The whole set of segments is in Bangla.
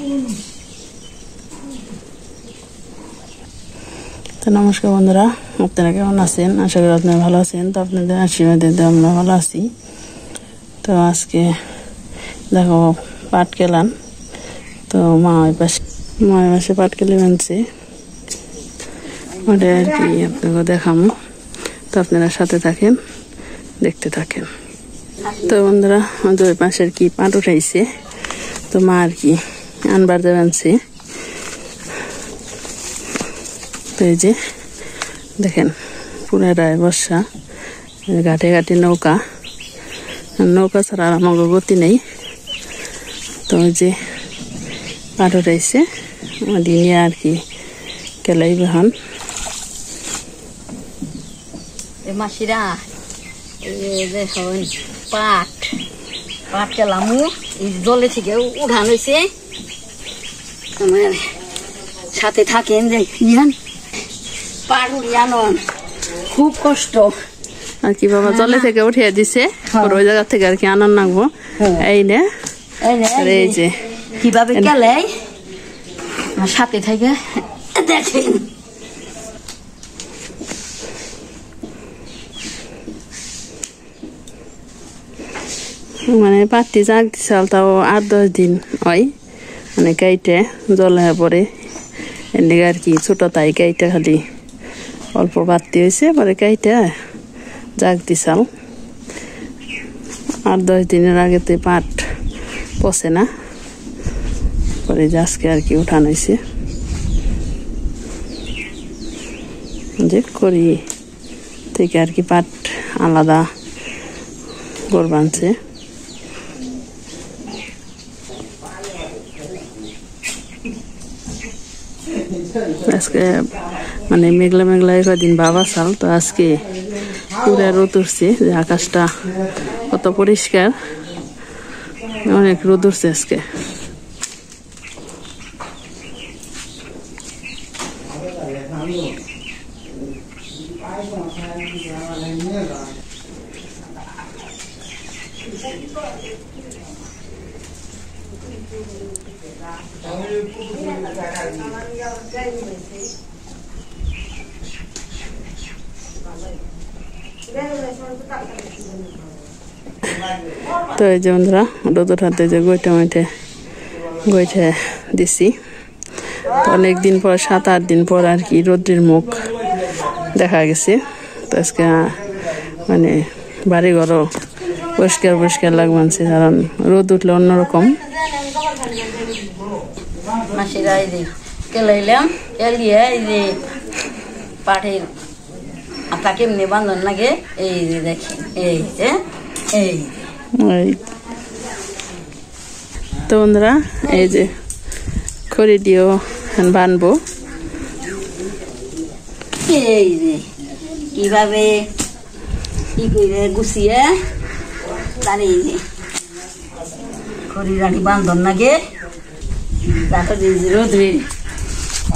তো নমস্কার বন্ধুরা, আপনারা কেমন আছেন? আশা করি আপনারা ভালো আছেন। তো আপনাদের আশীর্বাদে আমরা ভালো আছি। তো আজকে দেখো পাট কেলান, তো মায়ের পাশে পাট কেলে বানছে, ওটা আর কি আপনাকে দেখাবো। তো আপনারা সাথে থাকেন, দেখতে থাকেন। তো বন্ধুরা, আমাদের ওই পাশের কি পাট উঠাইছে, তো মা আর কি আনবার দেবানছে। তো এই যে দেখেন পুরাটায় বর্ষা, ঘাটে ঘাটে নৌকা ছাড়া আর আমার গতি নেই। তো ওই যে পাট উঠাইছে দিনে আর কি কেলাই বেহান মাসিরা দেখুন পাট কেলামু জলে থেকে উঠান হয়েছে। আমার সাথে থাকেন যে পাট উড়িয়ান খুব কষ্ট আর কি বাবা, জলে থেকে উঠিয়ে দিছে, ওই জায়গা থেকে আর কি আনন্দ নাগবো। এই নে এই যে কিভাবে কেলে আমার সাথে থেকে দেখেন। মানে পাটটি জাগ দিছাল, তাও 8-10 দিন হয়, মানে গাইতে জলে পরে এদিকে আর কি ছোট তাই গাইতে খালি অল্প বাড়তি হয়েছে, পরে গাইতে জাগ দিছাল। 8-10 দিনের আগে তো পাট পচে না, পরে আজকে আর কি উঠান হয়েছে। যে করি থেকে আর কি পাট আলাদা করবানছে। আজকে মানে মেঘলা কদিন বাবা সাল, তো আজকে পুরা রোদ উঠছে, যে আকাশটা কত পরিষ্কার, অনেক রোদ উঠছে আজকে। তো এই যে বন্ধুরা, রোদ উঠাতে যে গইঠে দিছি। তো অনেকদিন পর, 7-8 দিন পর আর কি রোদ্রের মুখ দেখা গেছে। তো আজকে মানে বাড়ি ঘরও পরিষ্কার লাগবানছে, কারণ রোদ উঠলে অন্যরকম। মাসিরা এই যে কেলাইলাম, কেলিয়ে এই যে পাটের আটা কেমনি বান্ধন লাগে এই যে দেখেন, এই যে এই তো বন্ধুরা, এই যে খড়ি দিয়েও বানবো। এই যে কিভাবে কি করে গুছিয়ে দাঁড়িয়ে যে খড়ি রাখি বান্ধন লাগে, তারপরে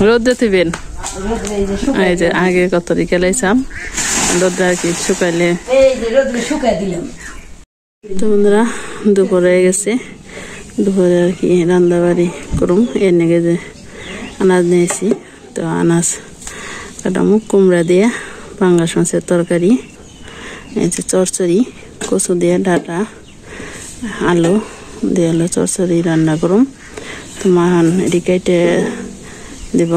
রোদ্রে থিবেন। এই যে আগে কত কেলাইছাম, রোদ্রে আর কি শুকাইলে। শুকাই দিলাম। তো বন্ধুরা, দুপুরে গেছে, দুপুরে আর কি রান্না বাড়ি করুম। এর নাকি যে আনাজ নিয়েছি, তো আনাজ কাটামো কুমড়া দিয়ে পাঙ্গাস মাছের তরকারি, এই যে চরচড়ি কচু দিয়ে ডাটা আলু দিয়ে চরচড়ি রান্না করুম। তো মাহান এটি কেটে দিব।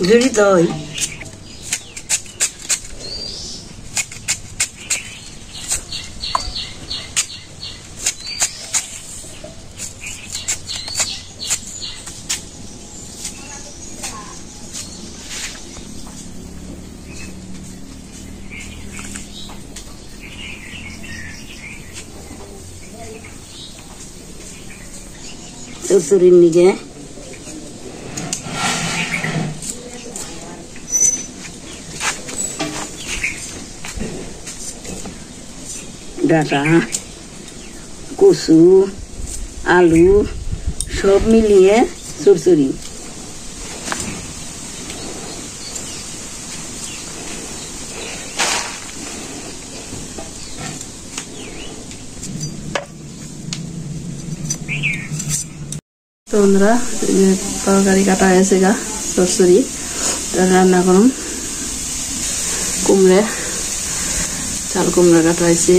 ঝুড়ি দই চুরচুরির নিগে ডাটা কচু আলু সব মিলিয়ে চুরচুরি তো বন্ধুরা তরকারি কাটা হয়েছে গা চচ্চড়ি রান্না করুন কুমড়ে চাল কুমড়া কাটা হয়েছে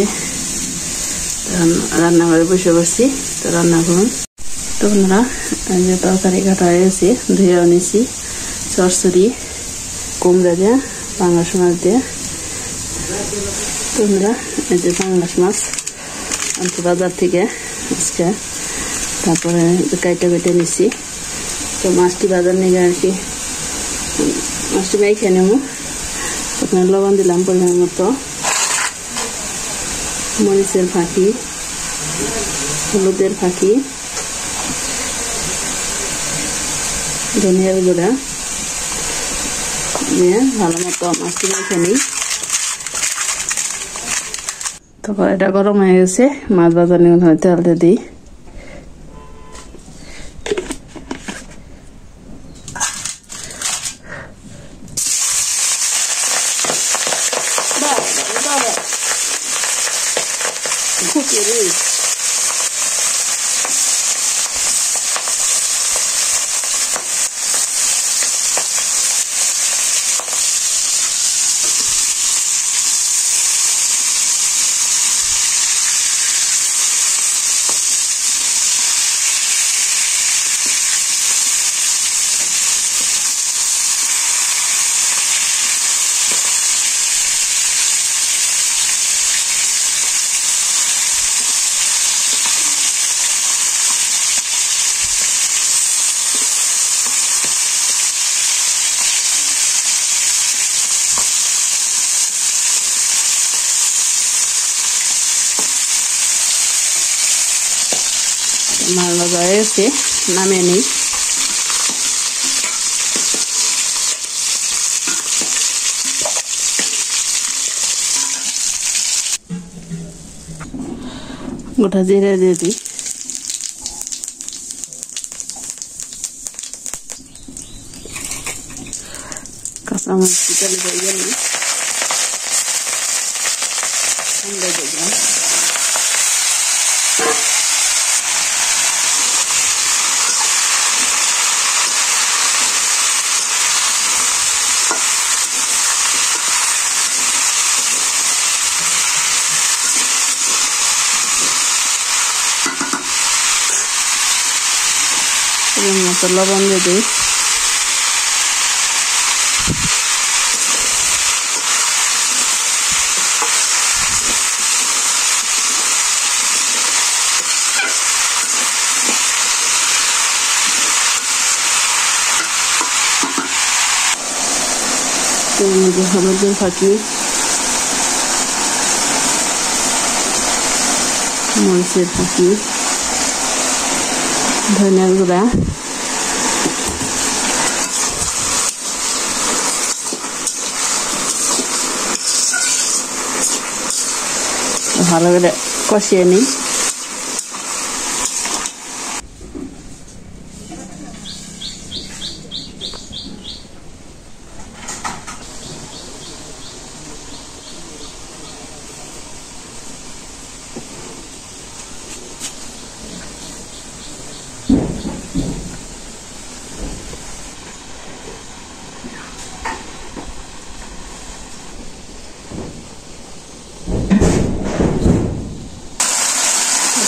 রান্না করে বসে বসছি তো রান্না করুন তো বন্ধুরা যে তরকারি কাটা হয়েছে ধুয়ে নিয়েছি চচ্চড়ি কুমড়া দিয়ে পাঙ্গাস মাছ দিয়ে তো বন্ধুরা এই যে পাঙ্গাস মাছ আনছি বাজার থেকে আজকে তারপরে কাইটা বেটে নিচ্ছি তো মাছটি বাজার নিয়ে আর কি মাছটি মেখে নেব আপনার লবণ দিলাম পরিমাণ মতো মরিচের ফাঁকি হলুদের ফাঁকি ধনিয়ার গুঁড়া দিয়ে ভালো মতো মাছটি মেখে নিই তারপর এটা গরম হয়ে গেছে মাছ বাজার নিয়ে তেলটা দিই মাছ ভাজা হয়ে গেছে নামিয়ে নিই গোটা জিরে দিয়ে দিই কাঁচামরিচ তেলে দিয়ে নিই দিলাম মতো লবণ দিয়ে দিই হলুদের ফাঁকি মরিচের ফাঁকি ধনিয়ার গুঁড়া ভালো করে কষিয়ে নিই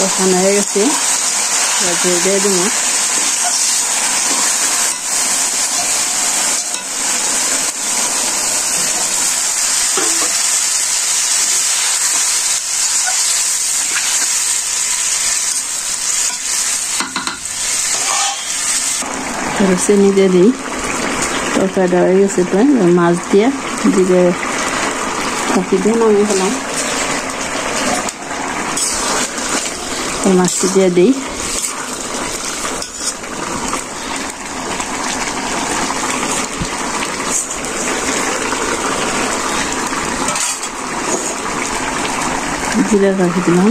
কষানো হয়ে গেছে দিয়ে দেবো চিনি দিয়ে দিই। তরকারিটা হয়ে গেছে, তো মাছ দিয়ে দিকে ফাঁকি দিয়ে নামিয়ে ফেলাম। মাছটি দিয়ে দিই। জিরা রাখি দিলাম।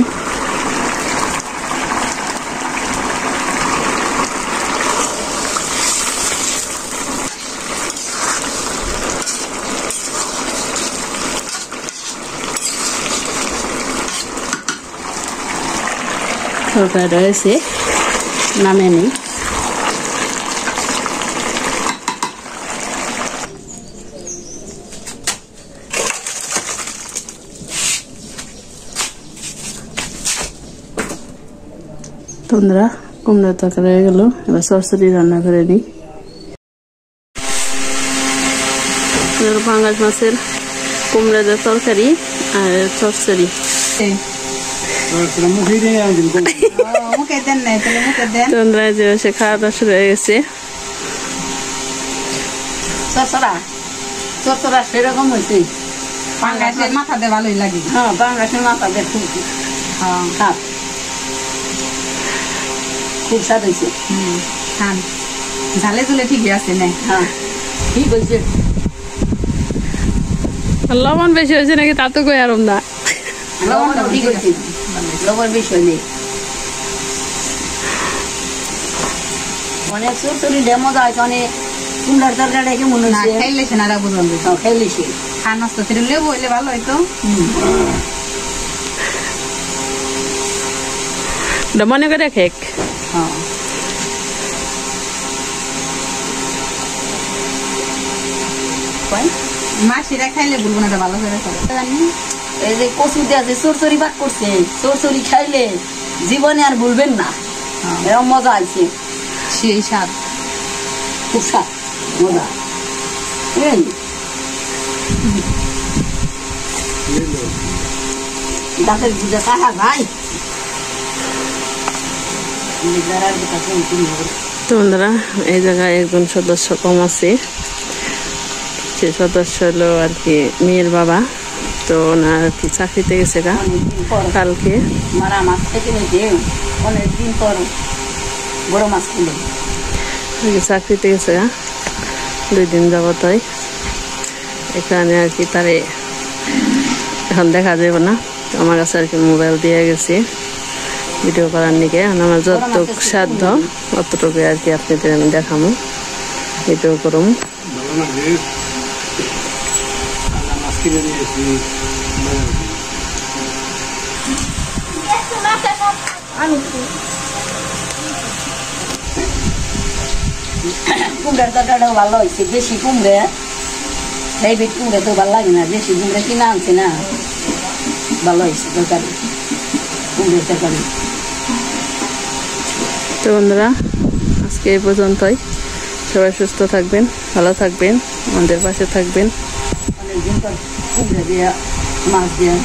তরকারি রয়েছে, নামে নেই। বন্ধুরা কুমড়ার তরকারি হয়ে গেল, এবার সরসরি রান্না করে নিই। পাঙ্গাস মাছের কুমড়ার তরকারি আর সরসরি। তোমরা যে সে খাওয়া দাওয়া শুরু হয়ে গেছে। চরচরা সেরকম হয়েছে। পাঙ্গাসের মাথা দিয়ে ভালোই লাগে। হ্যাঁ, পাঙ্গাসের মাথা দিয়ে খুব স্বাদ হয়েছে। খান ঝালে ঝুলে ঠিকই আছে না? হ্যাঁ, ঠিক হয়েছে। লবণ বেশি হয়েছে নাকি তা তো কই আরম না। লবণটাও ঠিক হয়েছে, লবণ বেশি হয়নি। অনেক চরচরি মজা হয়েছে, অনেক কুমড়ার তরকারিটা কেমন হয়েছে। খাইলে সে না বুঝলাম, খাইলে সে খান নষ্ট করে লেবু হইলে ভালো হইতো। মনে করে খেক। মাসিরা খাইলে বলবো না, ভালো করে এই যে কচু দিয়ে যে চরচরি ভাগ করছে, চরচরি খাইলে জীবনে আর ভুলবেন না। এরকম মজা আছে, সেই স্বাদ, খুব স্বাদ মজা। দাঁতের গুজা কাহা ভাই। তো বন্ধুরা এই জায়গায় একজন সদস্য কম আছে, সে সদস্য হলো আর কি মেয়ের বাবা। তো ওনার আর কি চাকরিতে গেছে কালকে। মারা মাছ খেতে হয়েছে অনেকদিন পর, বড় মাছ খেলে চাকরিতে গেছে 2 দিন যাবত হয় এখানে আর কি। তারে এখন দেখা যাবে না, আমার কাছে আর কি মোবাইল দিয়ে গেছি ভিডিও করার নিকে। আমার যতটুকু সাধ্য অতটুকু আর কি আপনাদের আমি দেখাবো, ভিডিও করুম। কুমড়ার তরকারিটাও ভালো হয়েছে। বেশি কুমড়ে এই বেট কুমড়ে তো ভালো লাগে না, বেশি কুমড়ে কিনা আনছে না। ভালো হয়েছে তরকারি, কুমড়ের তরকারি। তো বন্ধুরা আজকে এই পর্যন্তই। সবাই সুস্থ থাকবেন, ভালো থাকবেন, আমাদের পাশে থাকবেন। অনেকদিন পর কুমড়ে দিয়ে মাছ দিয়ে